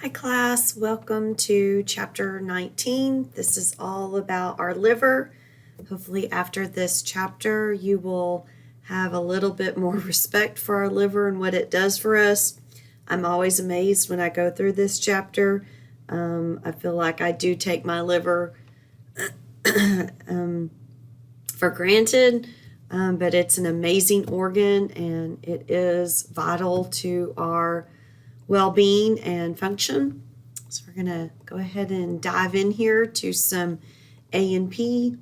Hi class, welcome to chapter 19. This is all about our liver. Hopefully after this chapter you will have a little bit more respect for our liver and what it does for us. I'm always amazed when I go through this chapter. I feel like I do take my liver for granted, but it's an amazing organ and it is vital to our well-being and function. So we're going to go ahead and dive in here to some A&P.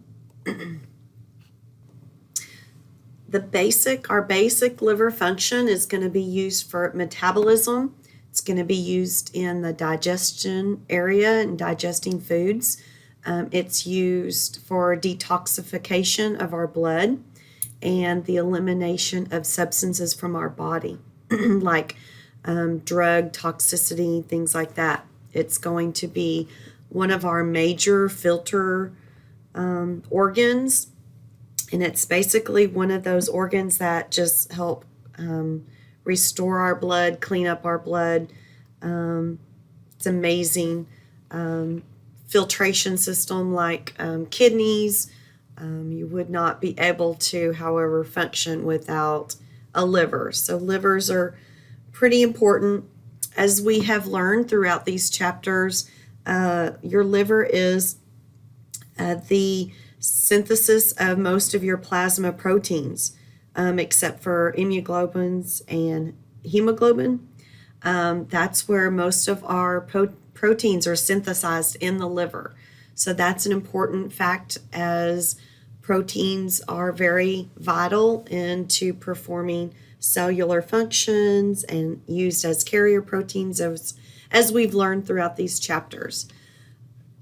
Our basic liver function is going to be used for metabolism. It's going to be used in the digestion area and digesting foods. It's used for detoxification of our blood and the elimination of substances from our body, like drug toxicity, things like that. It's going to be one of our major filter organs, and it's basically one of those organs that just help restore our blood, clean up our blood. It's amazing. Filtration system like kidneys. You would not be able to, however, function without a liver. So livers are pretty important. As we have learned throughout these chapters, your liver is the synthesis of most of your plasma proteins, except for immunoglobulins and hemoglobin. That's where most of our proteins are synthesized in the liver. So that's an important fact, as proteins are very vital into performing cellular functions and used as carrier proteins, as we've learned throughout these chapters.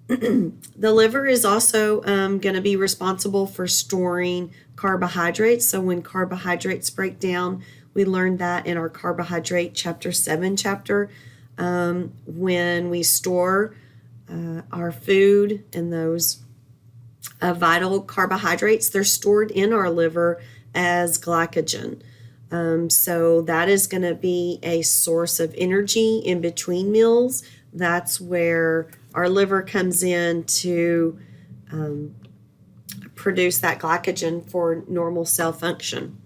The liver is also going to be responsible for storing carbohydrates. So when carbohydrates break down, we learned that in our carbohydrate chapter 7 chapter. When we store our food and those vital carbohydrates, they're stored in our liver as glycogen. So that is going to be a source of energy in between meals. That's where our liver comes in to produce that glycogen for normal cell function.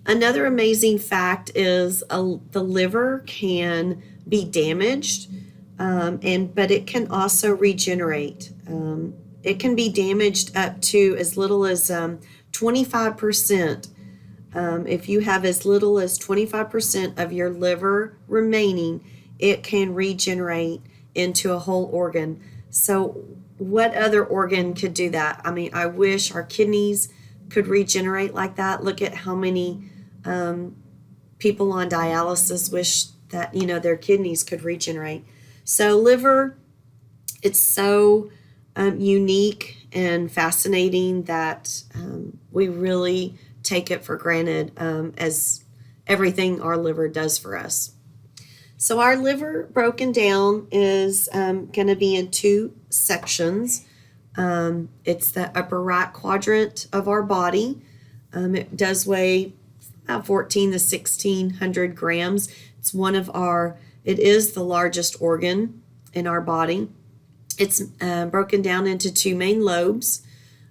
Another amazing fact is the liver can be damaged, but it can also regenerate. It can be damaged up to as little as 25%. If you have as little as 25% of your liver remaining, it can regenerate into a whole organ. So what other organ could do that? I mean, I wish our kidneys could regenerate like that. Look at how many people on dialysis wish that, their kidneys could regenerate. So liver, it's so unique and fascinating that we really take it for granted, as everything our liver does for us. So our liver broken down is going to be in two sections. It's the upper right quadrant of our body. It does weigh about 14 to 1600 grams. It is the largest organ in our body. It's broken down into two main lobes,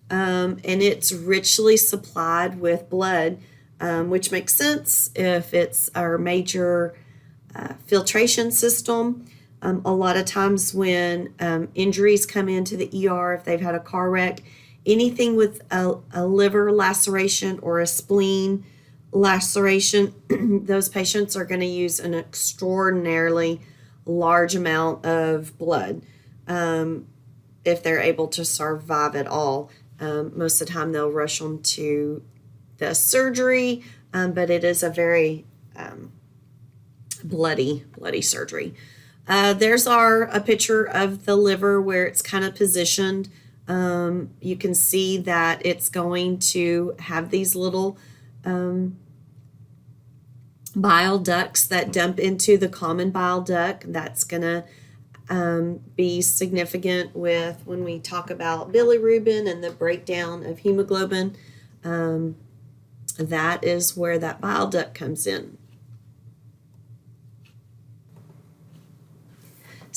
and it's richly supplied with blood, which makes sense if it's our major filtration system. A lot of times when injuries come into the ER, if they've had a car wreck, anything with a liver laceration or a spleen laceration, those patients are going to use an extraordinarily large amount of blood if they're able to survive at all. Most of the time they'll rush them to the surgery, but it is a very bloody surgery. There's a picture of the liver where it's kind of positioned. You can see that it's going to have these little bile ducts that dump into the common bile duct. That's going to be significant with when we talk about bilirubin and the breakdown of hemoglobin. That is where that bile duct comes in.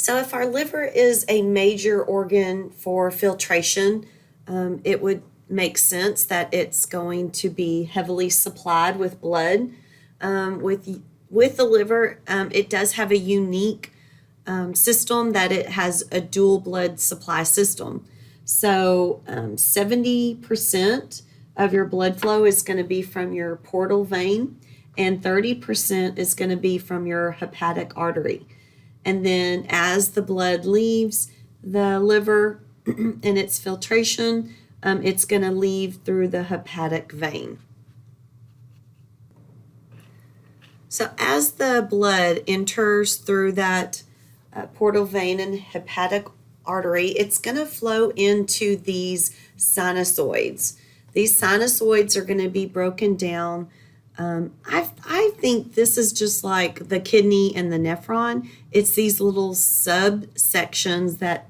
So if our liver is a major organ for filtration, it would make sense that it's going to be heavily supplied with blood. With the liver, it does have a unique system that it has a dual blood supply system. So 70% of your blood flow is going to be from your portal vein, and 30% is going to be from your hepatic artery. And then as the blood leaves the liver in its filtration, it's going to leave through the hepatic vein. So as the blood enters through that portal vein and hepatic artery, it's going to flow into these sinusoids. These sinusoids are going to be broken down. I think this is just like the kidney and the nephron. It's these little subsections that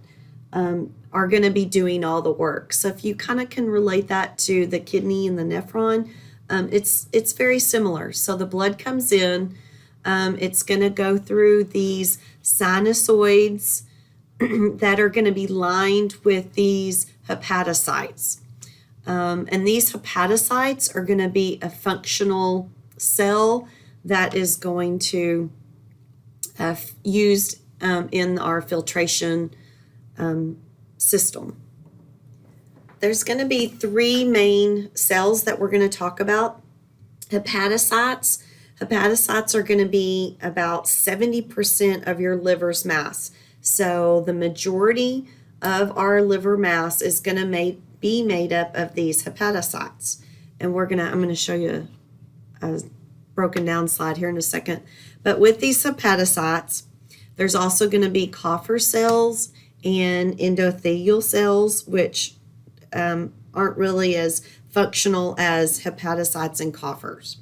are going to be doing all the work. So if you kind of can relate that to the kidney and the nephron, it's very similar. So the blood comes in, it's going to go through these sinusoids that are going to be lined with these hepatocytes. And these hepatocytes are going to be a functional cell that is going to used in our filtration system. There's going to be three main cells that we're going to talk about. Hepatocytes. Hepatocytes are going to be about 70% of your liver's mass. So the majority of our liver mass is going to be made up of these hepatocytes. And I'm going to show you a broken down slide here in a second. But with these hepatocytes, there's also going to be Coffer cells and endothelial cells, which aren't really as functional as hepatocytes and coffers.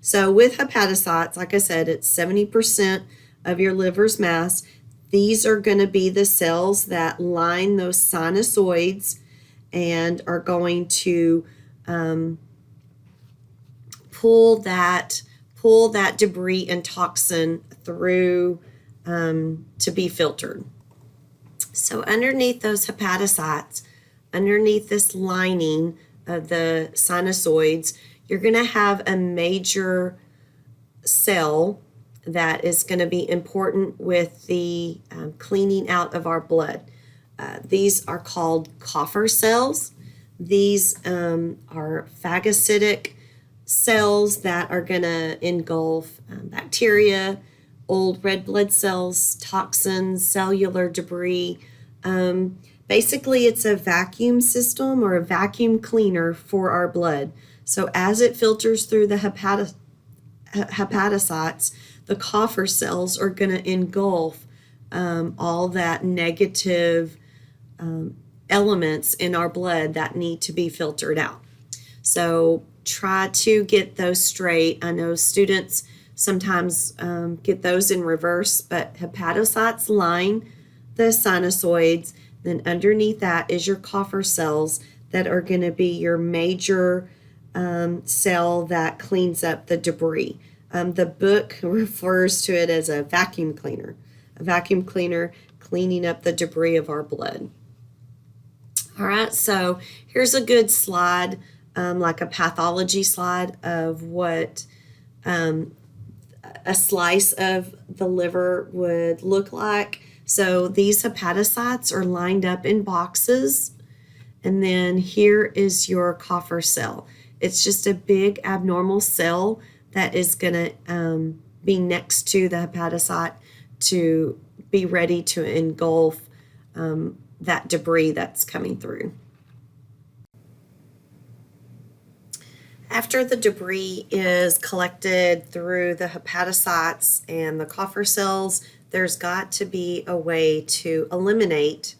So with hepatocytes, like I said, it's 70% of your liver's mass. These are going to be the cells that line those sinusoids and are going to pull that debris and toxin through to be filtered. So underneath those hepatocytes, underneath this lining of the sinusoids, you're going to have a major cell that is going to be important with the cleaning out of our blood. These are called Coffer cells. These are phagocytic cells that are going to engulf bacteria, old red blood cells, toxins, cellular debris. Basically, it's a vacuum system or a vacuum cleaner for our blood. So as it filters through the hepatocytes, the Coffer cells are going to engulf all that negative elements in our blood that need to be filtered out. So try to get those straight. I know students sometimes get those in reverse, but hepatocytes line the sinusoids. Then underneath that is your Coffer cells that are going to be your major cell that cleans up the debris. The book refers to it as a vacuum cleaner cleaning up the debris of our blood. All right, so here's a good slide, like a pathology slide of what a slice of the liver would look like. So these hepatocytes are lined up in boxes, and then here is your Coffer cell. It's just a big abnormal cell that is going to be next to the hepatocyte to be ready to engulf that debris that's coming through. After the debris is collected through the hepatocytes and the Coffer cells, there's got to be a way to eliminate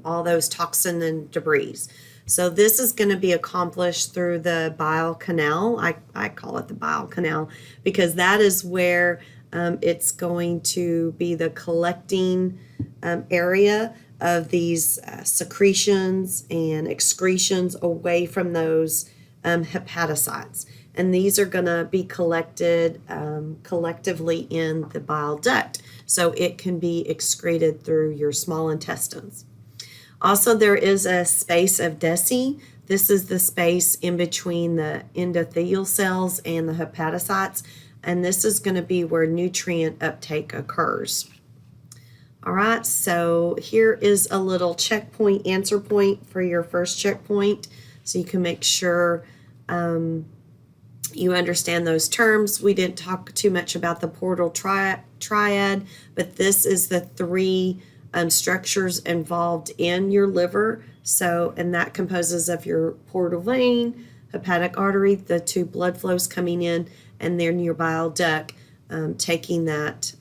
all those toxin and debris. So this is going to be accomplished through the bile canal. I call it the bile canal because that is where it's going to be the collecting area of these secretions and excretions away from those hepatocytes. And these are going to be collected collectively in the bile duct. so it can be excreted through your small intestines. Also, there is a space of Deci. This is the space in between the endothelial cells and the hepatocytes, and this is going to be where nutrient uptake occurs. All right, so here is a little checkpoint, answer point for your first checkpoint, so you can make sure you understand those terms. We didn't talk too much about the portal triad, but this is the three structures involved in your liver. So, and that composes of your portal vein, hepatic artery, the two blood flows coming in, and then your bile duct taking that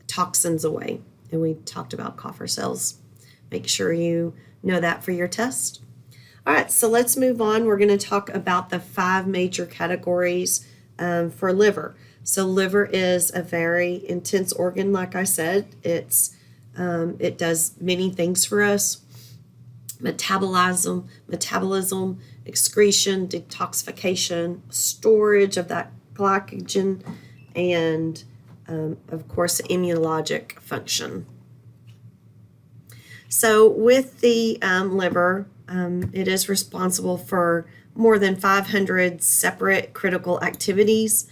toxins away. And we talked about coffer cells. Make sure you know that for your test. All right, so let's move on. We're going to talk about the 5 major categories for liver. So liver is a very intense organ, like I said. It does many things for us. Metabolism, excretion, detoxification, storage of that glycogen, and of course, immunologic function. So with the liver, it is responsible for more than 500 separate critical activities.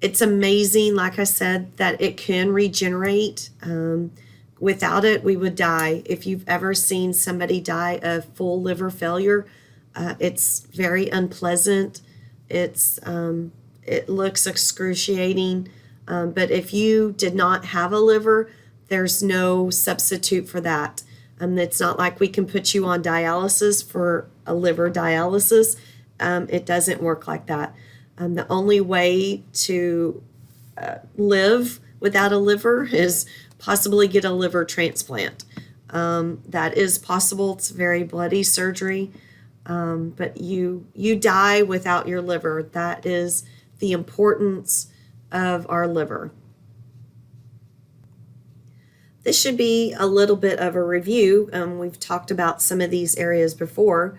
It's amazing, like I said, that it can regenerate. Without it, we would die. If you've ever seen somebody die of full liver failure, it's very unpleasant. It looks excruciating, but if you did not have a liver, there's no substitute for that. It's not like we can put you on dialysis for a liver dialysis. It doesn't work like that. The only way to live without a liver is possibly get a liver transplant. That is possible. It's very bloody surgery, but you die without your liver. That is the importance of our liver. This should be a little bit of a review. We've talked about some of these areas before.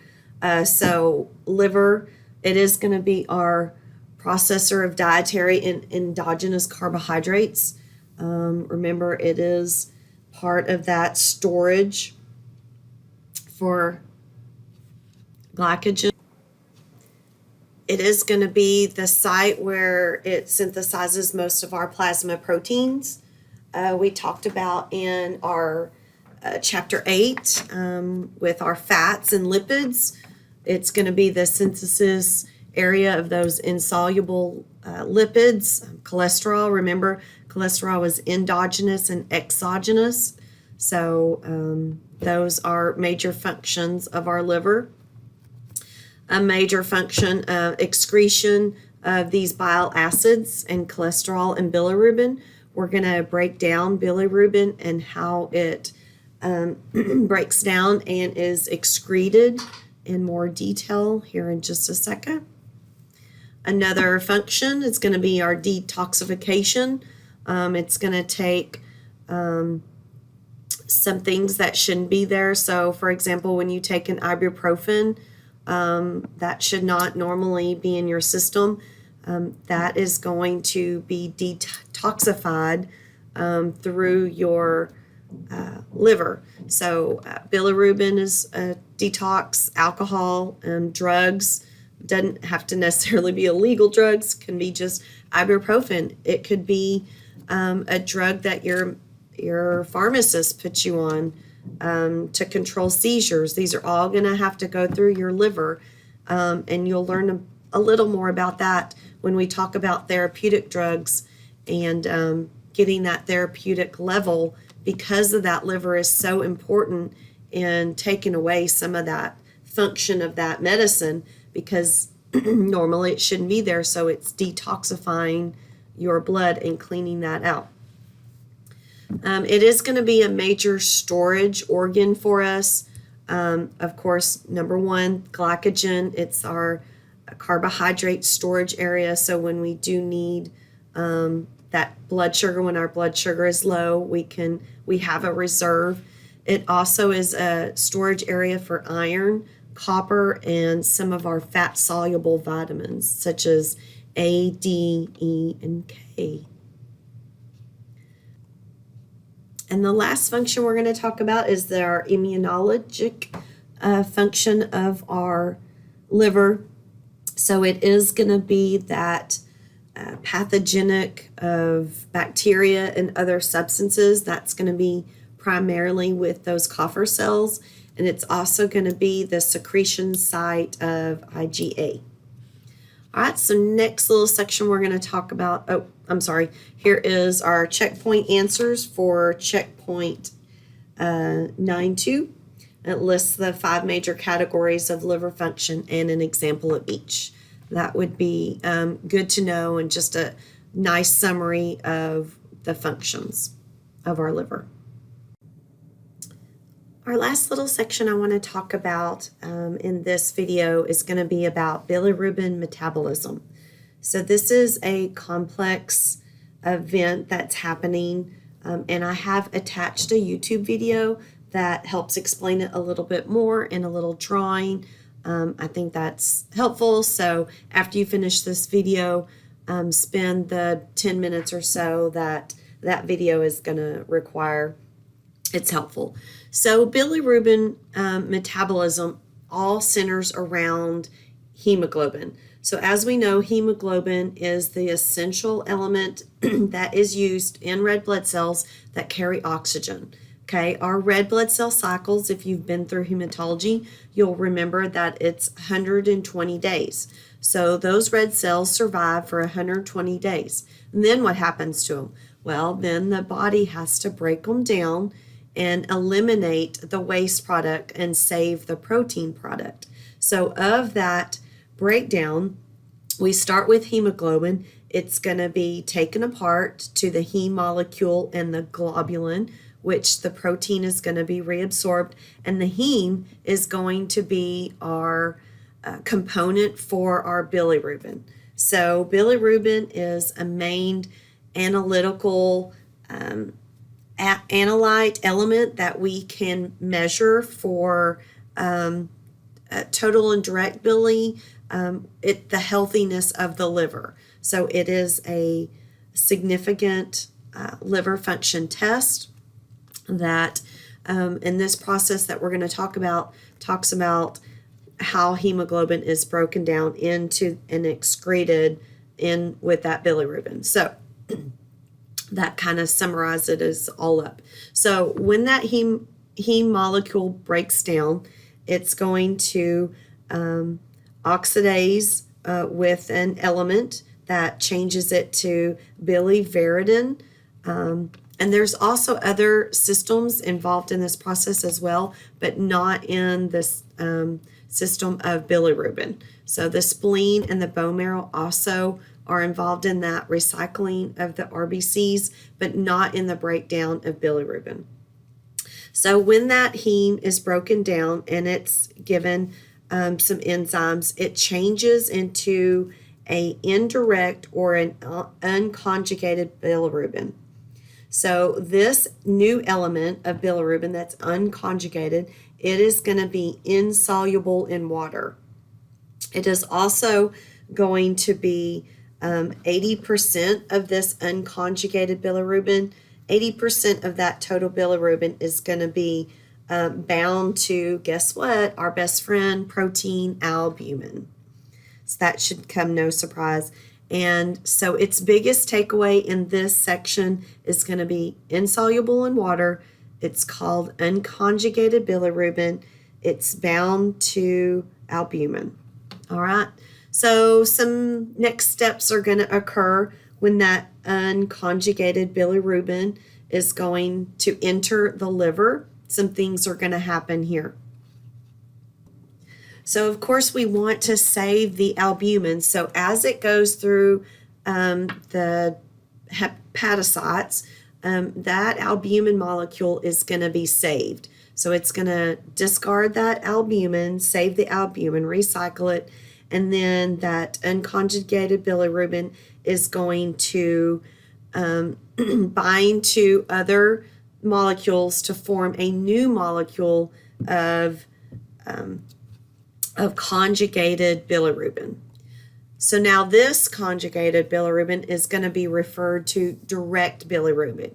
So liver, it is going to be our processor of dietary and endogenous carbohydrates. Remember, it is part of that storage for glycogen. It is going to be the site where it synthesizes most of our plasma proteins. We talked about in our chapter 8 with our fats and lipids. It's going to be the synthesis area of those insoluble lipids. Cholesterol, remember, cholesterol is endogenous and exogenous. So those are major functions of our liver. A major function of excretion of these bile acids and cholesterol and bilirubin. We're going to break down bilirubin and how it breaks down and is excreted in more detail here in just a second. Another function is going to be our detoxification. It's going to take some things that shouldn't be there. So, for example, when you take an ibuprofen, that should not normally be in your system. That is going to be detoxified through your liver. So bilirubin is a detox, alcohol, drugs. Doesn't have to necessarily be illegal drugs, can be just ibuprofen. It could be a drug that your pharmacist puts you on to control seizures. These are all going to have to go through your liver, and you'll learn a little more about that when we talk about therapeutic drugs and getting that therapeutic level, because of that liver is so important in taking away some of that function of that medicine, because normally it shouldn't be there, so it's detoxifying your blood and cleaning that out. It is going to be a major storage organ for us. Of course, number one, glycogen. It's our carbohydrate storage area. So when we do need that blood sugar, when our blood sugar is low, we have a reserve. It also is a storage area for iron, copper, and some of our fat-soluble vitamins, such as A, D, E, and K. And the last function we're going to talk about is our immunologic function of our liver. So it is going to be that pathogenic of bacteria and other substances. That's going to be primarily with those Coffer cells. And it's also going to be the secretion site of IgA. All right, so next little section we're going to talk about, here is our checkpoint answers for checkpoint 9.2. It lists the 5 major categories of liver function and an example of each. That would be good to know, and just a nice summary of the functions of our liver. Our last little section I want to talk about in this video is going to be about bilirubin metabolism. So this is a complex event that's happening, and I have attached a YouTube video that helps explain it a little bit more in a little drawing. I think that's helpful. So after you finish this video, spend the 10 minutes or so that video is going to require. It's helpful. So bilirubin metabolism all centers around hemoglobin. So as we know, hemoglobin is the essential element that is used in red blood cells that carry oxygen. Okay, our red blood cell cycles, if you've been through hematology, you'll remember that it's 120 days. So those red cells survive for 120 days. And then what happens to them? Well, then the body has to break them down and eliminate the waste product and save the protein product. So of that breakdown, we start with hemoglobin. It's going to be taken apart to the heme molecule and the globulin, which the protein is going to be reabsorbed, and the heme is going to be our component for our bilirubin. So bilirubin is a main analytical analyte element that we can measure for total and direct bili, the healthiness of the liver. So it is a significant liver function test that in this process that we're going to talk about talks about how hemoglobin is broken down into and excreted in with that bilirubin. So that kind of summarizes it all up. So when that heme molecule breaks down, it's going to oxidase with an element that changes it to biliveridin. And there's also other systems involved in this process as well, but not in this system of bilirubin. So the spleen and the bone marrow also are involved in that recycling of the RBCs, but not in the breakdown of bilirubin. So when that heme is broken down and it's given some enzymes, it changes into an indirect or an unconjugated bilirubin. So this new element of bilirubin that's unconjugated, it is going to be insoluble in water. It is also going to be 80% of this unconjugated bilirubin. 80% of that total bilirubin is going to be bound to, guess what, our best friend, protein albumin. So that should come no surprise. And so its biggest takeaway in this section is going to be insoluble in water. It's called unconjugated bilirubin. It's bound to albumin. All right. So some next steps are going to occur when that unconjugated bilirubin is going to enter the liver. Some things are going to happen here. So, of course, we want to save the albumin. So as it goes through the hepatocytes, that albumin molecule is going to be saved. So it's going to discard that albumin, save the albumin, recycle it, and then that unconjugated bilirubin is going to bind to other molecules to form a new molecule of conjugated bilirubin. So now this conjugated bilirubin is going to be referred to direct bilirubin.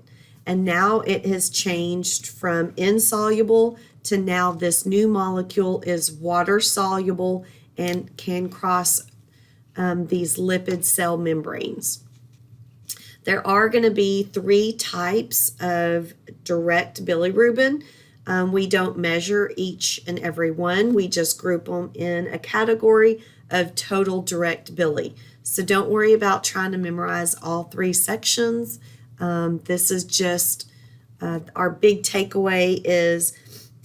and now it has changed from insoluble to now this new molecule is water soluble and can cross these lipid cell membranes. There are going to be 3 types of direct bilirubin. We don't measure each and every one. We just group them in a category of total direct bili. So don't worry about trying to memorize all 3 sections. This is just our big takeaway is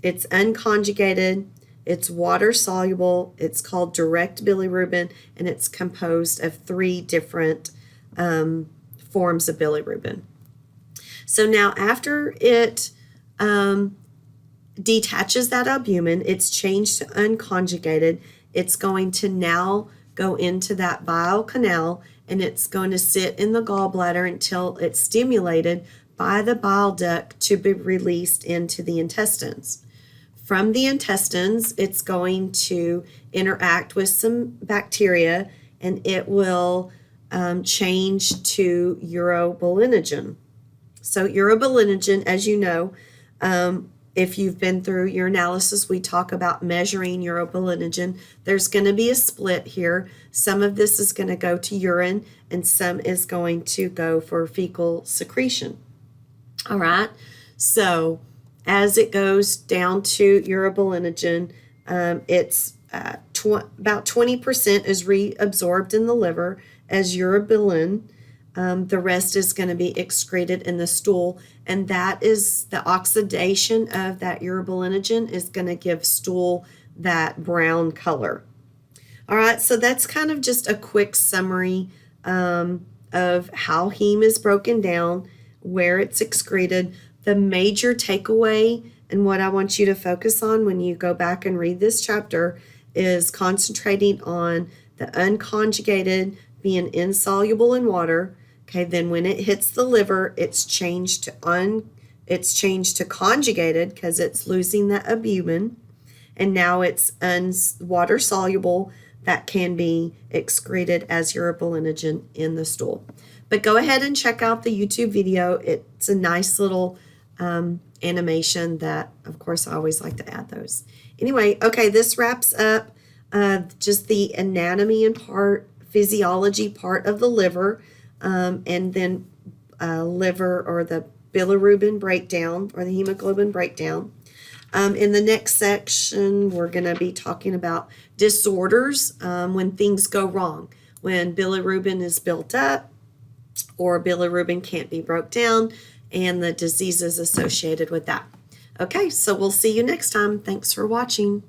it's unconjugated, it's water soluble, it's called direct bilirubin, and it's composed of 3 different forms of bilirubin. So now after it detaches that albumin, it's changed to unconjugated. It's going to now go into that bile canal, and it's going to sit in the gallbladder until it's stimulated by the bile duct to be released into the intestines. From the intestines, it's going to interact with some bacteria, and it will change to urobilinogen. So urobilinogen, as you know, if you've been through your analysis, we talk about measuring urobilinogen. There's going to be a split here. Some of this is going to go to urine, and some is going to go for fecal secretion. All right. So as it goes down to urobilinogen, it's about 20% is reabsorbed in the liver as urobilin. The rest is going to be excreted in the stool, and that is the oxidation of that urobilinogen is going to give stool that brown color. All right, so that's kind of just a quick summary of how heme is broken down, where it's excreted. The major takeaway and what I want you to focus on when you go back and read this chapter is concentrating on the unconjugated being insoluble in water. Okay, then when it hits the liver, it's changed to conjugated because it's losing that albumin, and now it's water soluble that can be excreted as urobilinogen in the stool. But go ahead and check out the YouTube video. It's a nice little animation that, of course, I always like to add those. Anyway, okay, this wraps up just the anatomy and physiology part of the liver, and then liver or the bilirubin breakdown or the hemoglobin breakdown. In the next section, we're going to be talking about disorders when things go wrong, when bilirubin is built up or bilirubin can't be broke down, and the diseases associated with that. Okay, so we'll see you next time. Thanks for watching.